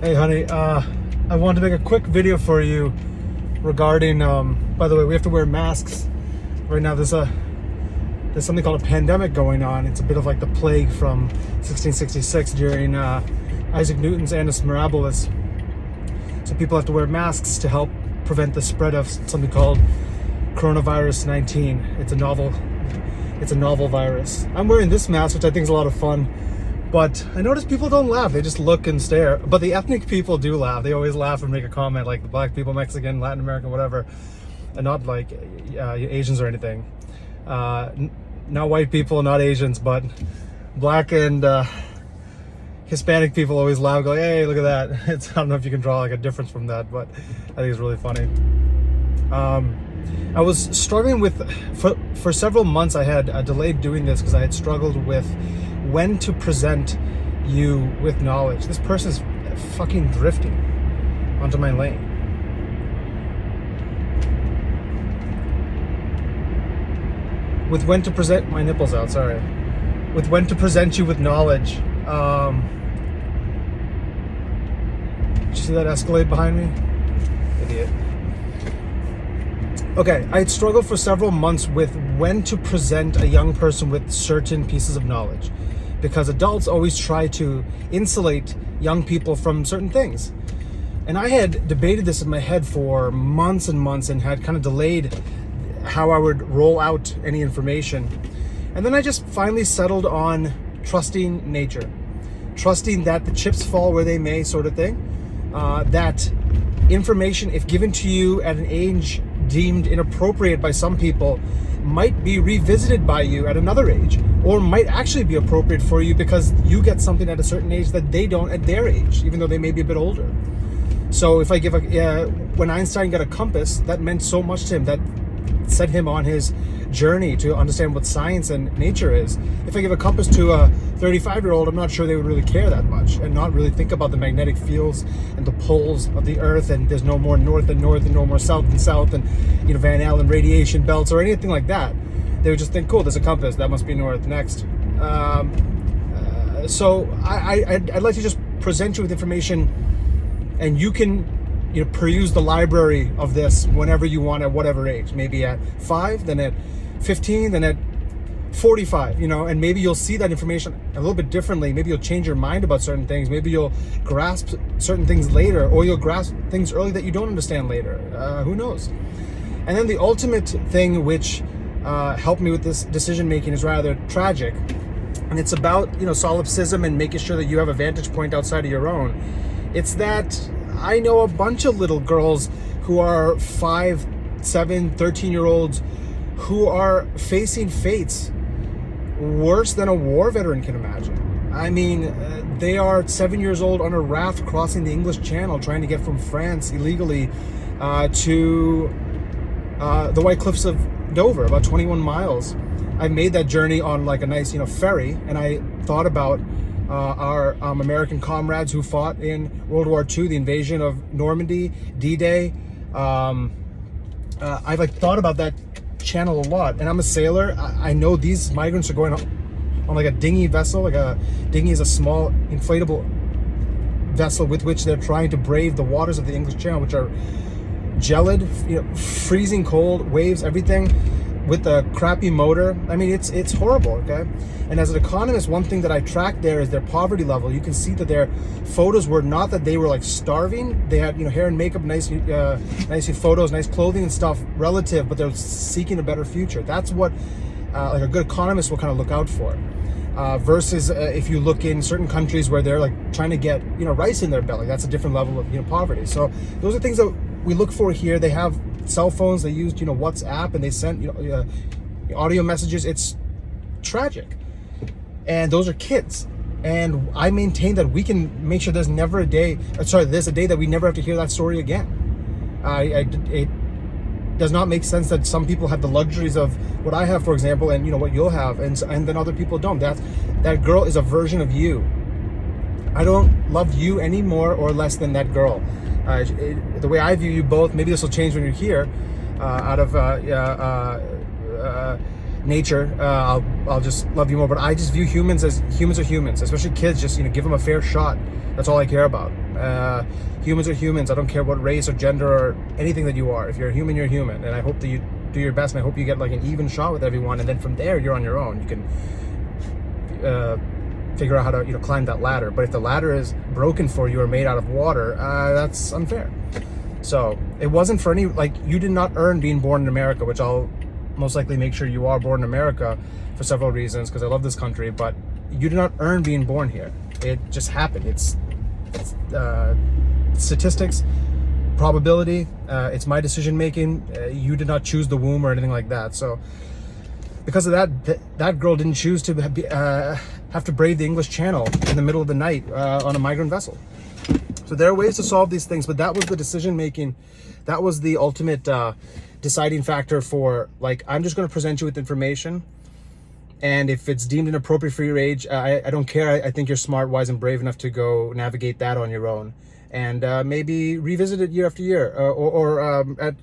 Hey honey, I wanted to make a quick video for you regarding, by the way, we have to wear masks. Right now there's something called a pandemic going on. It's a bit of like the plague from 1666 during Isaac Newton's Annus Mirabilis. So people have to wear masks to help prevent the spread of something called coronavirus 19. It's a novel virus. I'm wearing this mask, which I think is a lot of fun. But I notice people don't laugh. They just look and stare. But the ethnic people do laugh. They always laugh and make a comment, like the black people, Mexican, Latin American, whatever. And not like Asians or anything. Not white people, not Asians, but black and Hispanic people always laugh, go, hey, look at that. I don't know if you can draw like a difference from that, but I think it's really funny. I was struggling with, for several months I had delayed doing this because I had struggled with when to present you with knowledge. This person's fucking drifting onto my lane. With when to present, my nipples out, sorry. With when to present you with knowledge. Did you see that Escalade behind me? Idiot. Okay, I had struggled for several months with when to present a young person with certain pieces of knowledge, because adults always try to insulate young people from certain things. And I had debated this in my head for months and months and had kind of delayed how I would roll out any information. And then I just finally settled on trusting nature, trusting that the chips fall where they may, sort of thing. That information, if given to you at an age deemed inappropriate by some people, might be revisited by you at another age, or might actually be appropriate for you because you get something at a certain age that they don't at their age, even though they may be a bit older. So if I give when Einstein got a compass, that meant so much to him, that set him on his journey to understand what science and nature is. If I give a compass to a 35-year-old, I'm not sure they would really care that much and not really think about the magnetic fields and the poles of the earth, and there's no more north and north and no more south and south, and Van Allen radiation belts or anything like that. They would just think, cool, there's a compass, that must be north. Next. So I'd like to just present you with information, and you can peruse the library of this whenever you want, at whatever age. Maybe at 5, then at 15, then at 45, and maybe you'll see that information a little bit differently. Maybe you'll change your mind about certain things. Maybe you'll grasp certain things later, or you'll grasp things early that you don't understand later. Who knows? And then the ultimate thing which helped me with this decision making is rather tragic. And it's about, solipsism and making sure that you have a vantage point outside of your own. It's that I know a bunch of little girls who are 5, 7, 13-year-olds who are facing fates worse than a war veteran can imagine. I mean, they are 7 years old on a raft crossing the English Channel, trying to get from France illegally to the White Cliffs of Dover, about 21 miles. I made that journey on like a nice, ferry, and I thought about our American comrades who fought in World War II, the invasion of Normandy, D-Day. I've thought about that channel a lot, and I'm a sailor. I know these migrants are going on like a dinghy vessel. Like a dinghy is a small inflatable vessel with which they're trying to brave the waters of the English Channel, which are gelid, freezing cold, waves, everything, with a crappy motor. I mean, it's horrible, okay? And as an economist, one thing that I tracked there is their poverty level. You can see that their photos were not that they were like starving. They had, hair and makeup, nice photos, nice clothing and stuff relative, but they're seeking a better future. That's what like a good economist will kind of look out for. Versus if you look in certain countries where they're like trying to get, rice in their belly, that's a different level of, poverty. So those are things that we look for here. They have cell phones, they used, WhatsApp, and they sent, audio messages. It's tragic. And those are kids. And I maintain that we can make sure there's a day that we never have to hear that story again. It does not make sense that some people have the luxuries of what I have, for example, and what you'll have, and then other people don't. That girl is a version of you. I don't love you any more or less than that girl. The way I view you both, maybe this will change when you're here, out of nature, I'll just love you more. But I just view humans as humans are humans, especially kids. Just give them a fair shot. That's all I care about. Humans are humans. I don't care what race or gender or anything that you are. If you're a human, you're human. And I hope that you do your best, and I hope you get like an even shot with everyone. And then from there, you're on your own. You can figure out how to climb that ladder. But if the ladder is broken for you or made out of water, that's unfair. So it wasn't for any, you did not earn being born in America, which I'll most likely make sure you are born in America for several reasons, because I love this country, but you did not earn being born here. It just happened. It's statistics, probability, it's my decision making. You did not choose the womb or anything like that. So because of that girl didn't choose to have to brave the English Channel in the middle of the night on a migrant vessel. So there are ways to solve these things, but that was the decision making. That was the ultimate deciding factor for, I'm just going to present you with information, and if it's deemed inappropriate for your age, I don't care. I think you're smart, wise, and brave enough to go navigate that on your own, and maybe revisit it year after year, or at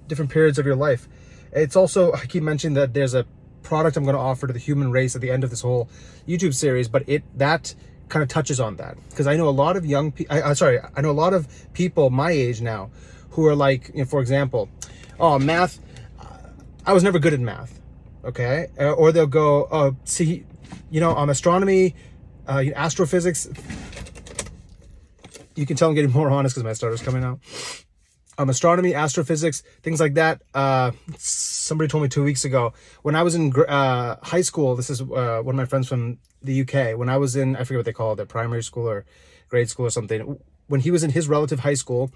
different periods of your life. It's also, I keep mentioning that there's a product I'm going to offer to the human race at the end of this whole YouTube series, but that kind of touches on that, because I know a lot of young people. I know a lot of people my age now who are like, for example, oh, math, I was never good at math. Okay, or they'll go, see, astronomy, astrophysics. You can tell I'm getting more honest because my starter's coming out. Astronomy, astrophysics, things like that. Somebody told me 2 weeks ago, when I was in high school, this is one of my friends from the UK, when I was in, I forget what they call it, primary school or grade school or something. When he was in his relative high school,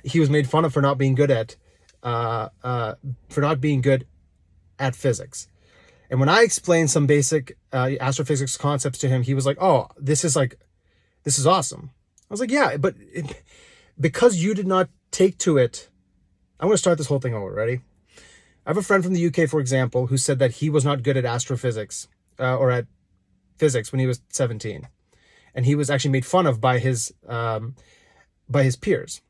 he was made fun of for not being good at physics. And when I explained some basic astrophysics concepts to him, he was like, oh, this is awesome. I was like, yeah, but because you did not take to it, I'm going to start this whole thing over. Ready? I have a friend from the UK, for example, who said that he was not good at astrophysics or at physics when he was 17. And he was actually made fun of by his peers.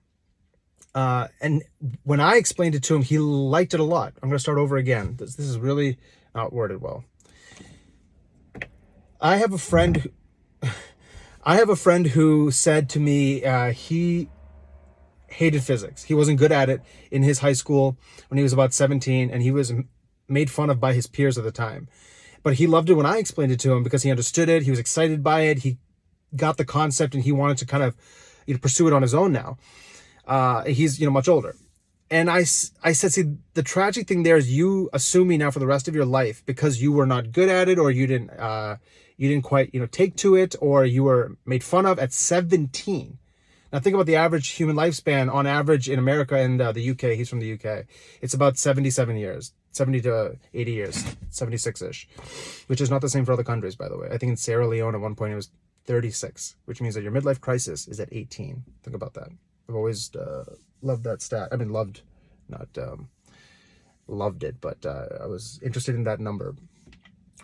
And when I explained it to him, he liked it a lot. I'm going to start over again. This is really not worded well. I have a friend who said to me he hated physics. He wasn't good at it in his high school when he was about 17, and he was made fun of by his peers at the time. But he loved it when I explained it to him because he understood it. He was excited by it. He got the concept, and he wanted to kind of pursue it on his own now. He's much older. And I said, see, the tragic thing there is you assuming now for the rest of your life, because you were not good at it, or you didn't quite take to it, or you were made fun of at 17. Now think about the average human lifespan on average in America and the UK. He's from the UK. It's about 77 years, 70 to 80 years, 76-ish, which is not the same for other countries, by the way. I think in Sierra Leone at one point it was 36, which means that your midlife crisis is at 18. Think about that. I've always loved that stat. I mean, loved it, but I was interested in that number.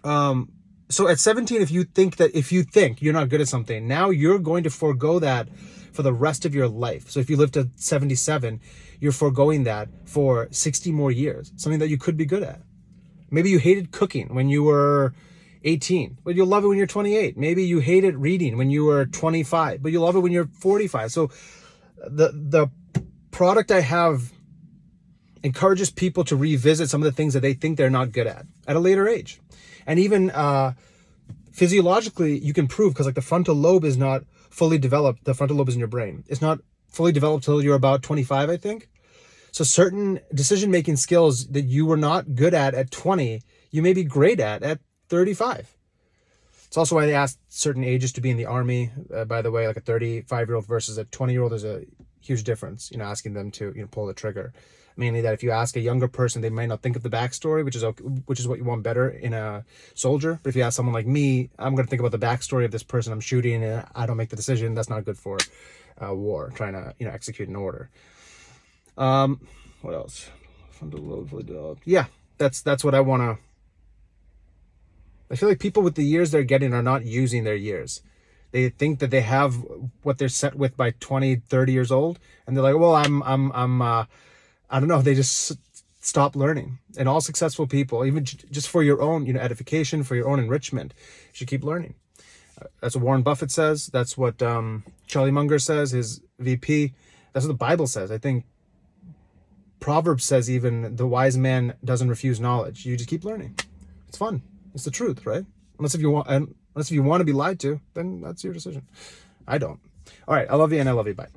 So at 17, if you think you're not good at something, now you're going to forego that for the rest of your life. So if you live to 77, you're foregoing that for 60 more years, something that you could be good at. Maybe you hated cooking when you were 18, but you'll love it when you're 28. Maybe you hated reading when you were 25, but you'll love it when you're 45. So the product I have encourages people to revisit some of the things that they think they're not good at a later age. And even physiologically, you can prove, because the frontal lobe is not fully developed. The frontal lobe is in your brain. It's not fully developed till you're about 25, I think. So certain decision-making skills that you were not good at 20, you may be great at 35. It's also why they ask certain ages to be in the army. By the way, like a 35-year-old versus a 20-year-old is a huge difference, asking them to pull the trigger. Mainly that if you ask a younger person, they might not think of the backstory, which is what you want better in a soldier. But if you ask someone like me, I'm going to think about the backstory of this person I'm shooting, and I don't make the decision. That's not good for war, trying to execute an order. What else? Yeah, that's what I want to. I feel like people with the years they're getting are not using their years. They think that they have what they're set with by 20, 30 years old, and they're like, well, I don't know. They just stop learning. And all successful people, even just for your own, edification, for your own enrichment, you should keep learning. That's what Warren Buffett says. That's what Charlie Munger says, his VP. That's what the Bible says. I think Proverbs says even the wise man doesn't refuse knowledge. You just keep learning. It's fun. It's the truth, right? Unless if you want to be lied to, then that's your decision. I don't. All right. I love you and I love you. Bye.